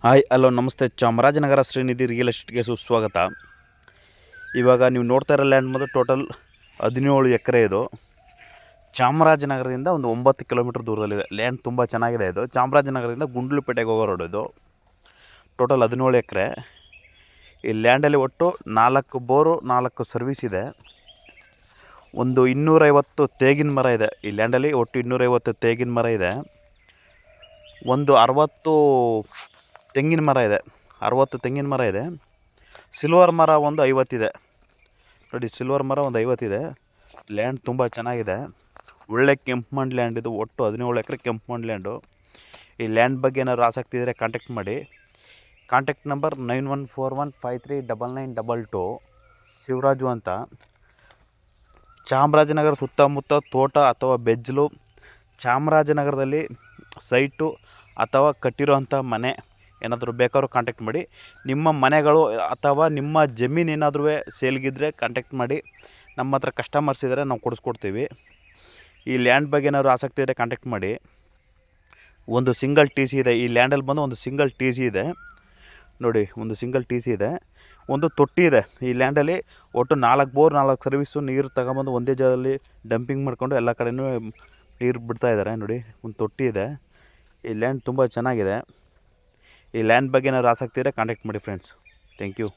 Hi hello ನಮಸ್ತೆ. Chamarajanagar Srinidhi real ಎಸ್ಟೇಟ್ಗೆ ಸುಸ್ವಾಗತ. ಇವಾಗ ನೀವು ನೋಡ್ತಾ ಇರೋ ಲ್ಯಾಂಡ್ ಬಂದು ಟೋಟಲ್ 17 ಎಕರೆ. ಇದು ಚಾಮರಾಜನಗರದಿಂದ ಒಂದು 9 ಕಿಲೋಮೀಟ್ರ್ ದೂರದಲ್ಲಿದೆ. ಲ್ಯಾಂಡ್ ತುಂಬ ಚೆನ್ನಾಗಿದೆ. ಇದು ಚಾಮರಾಜನಗರದಿಂದ ಗುಂಡ್ಲುಪೇಟೆಗೆ ಹೋಗೋ ರೋಡ್. ಇದು ಟೋಟಲ್ 17 ಎಕರೆ. ಈ ಲ್ಯಾಂಡಲ್ಲಿ ಒಟ್ಟು 4 ಬೋರು 4 ಸರ್ವಿಸ್ ಇದೆ. ಒಂದು 250 ತೇಗಿನ ಮರ ಇದೆ. ಈ ಲ್ಯಾಂಡಲ್ಲಿ ಒಟ್ಟು 250 ತೇಗಿನ ಮರ ಇದೆ. ಒಂದು 60 ತೆಂಗಿನ ಮರ ಇದೆ. 60 ತೆಂಗಿನ ಮರ ಇದೆ. ಸಿಲ್ವರ್ ಮರ ಒಂದು 50 ಇದೆ. ನೋಡಿ, ಸಿಲ್ವರ್ ಮರ ಒಂದು 50 ಇದೆ. ಲ್ಯಾಂಡ್ ತುಂಬ ಚೆನ್ನಾಗಿದೆ. ಒಳ್ಳೆ ಕೆಂಪು ಮಣ್ಣು ಲ್ಯಾಂಡ್ ಇದು. ಒಟ್ಟು 17 ಎಕರೆ ಕೆಂಪು ಮಣ್ಣು ಲ್ಯಾಂಡು. ಈ ಲ್ಯಾಂಡ್ ಬಗ್ಗೆ ಏನಾದ್ರು ಆಸಕ್ತಿ ಇದ್ದರೆ ಕಾಂಟ್ಯಾಕ್ಟ್ ಮಾಡಿ. Contact number 9141539922. ಶಿವರಾಜು ಅಂತ. ಚಾಮರಾಜನಗರ ಸುತ್ತಮುತ್ತ ತೋಟ ಅಥವಾ ಬೆಜ್ಜಲು, ಚಾಮರಾಜನಗರದಲ್ಲಿ ಸೈಟು ಅಥವಾ ಕಟ್ಟಿರೋವಂಥ ಮನೆ ಏನಾದರೂ ಬೇಕಾದ್ರೂ ಕಾಂಟ್ಯಾಕ್ಟ್ ಮಾಡಿ. ನಿಮ್ಮ ಮನೆಗಳು ಅಥವಾ ನಿಮ್ಮ ಜಮೀನು ಏನಾದರೂ ಸೇಲ್ಗಿದ್ರೆ ಕಾಂಟ್ಯಾಕ್ಟ್ ಮಾಡಿ. ನಮ್ಮ ಹತ್ರ ಕಸ್ಟಮರ್ಸ್ ಇದ್ದರೆ ನಾವು ಕೊಡಿಸ್ಕೊಡ್ತೀವಿ. ಈ ಲ್ಯಾಂಡ್ ಬಗ್ಗೆ ಏನಾದ್ರು ಆಸಕ್ತಿ ಇದ್ದರೆ ಕಾಂಟ್ಯಾಕ್ಟ್ ಮಾಡಿ. ಒಂದು ಸಿಂಗಲ್ ಟಿ ಸಿ ಇದೆ. ಈ ಲ್ಯಾಂಡಲ್ಲಿ ಬಂದು ಒಂದು ಸಿಂಗಲ್ ಟಿ ಸಿ ಇದೆ. ನೋಡಿ, ಒಂದು ಸಿಂಗಲ್ ಟಿ ಸಿ ಇದೆ. ಒಂದು ತೊಟ್ಟಿ ಇದೆ. ಈ ಲ್ಯಾಂಡಲ್ಲಿ ಒಟ್ಟು 4 ಬೋರ್ 4 ಸರ್ವಿಸು. ನೀರು ತಗೊಂಬಂದು ಒಂದೇ ಜಾಗದಲ್ಲಿ ಡಂಪಿಂಗ್ ಮಾಡಿಕೊಂಡು ಎಲ್ಲ ಕಡೆಯೂ ನೀರು ಬಿಡ್ತಾಯಿದ್ದಾರೆ. ನೋಡಿ, ಒಂದು ತೊಟ್ಟಿ ಇದೆ. ಈ ಲ್ಯಾಂಡ್ ತುಂಬ ಚೆನ್ನಾಗಿದೆ. ಈ ಲ್ಯಾಂಡ್ ಬಗ್ಗೆ ಏನಾದ್ರು ಆಸಕ್ತಿ ಇದ್ದರೆ ಕಾಂಟ್ಯಾಕ್ಟ್ ಮಾಡಿ ಫ್ರೆಂಡ್ಸ್. Thank you.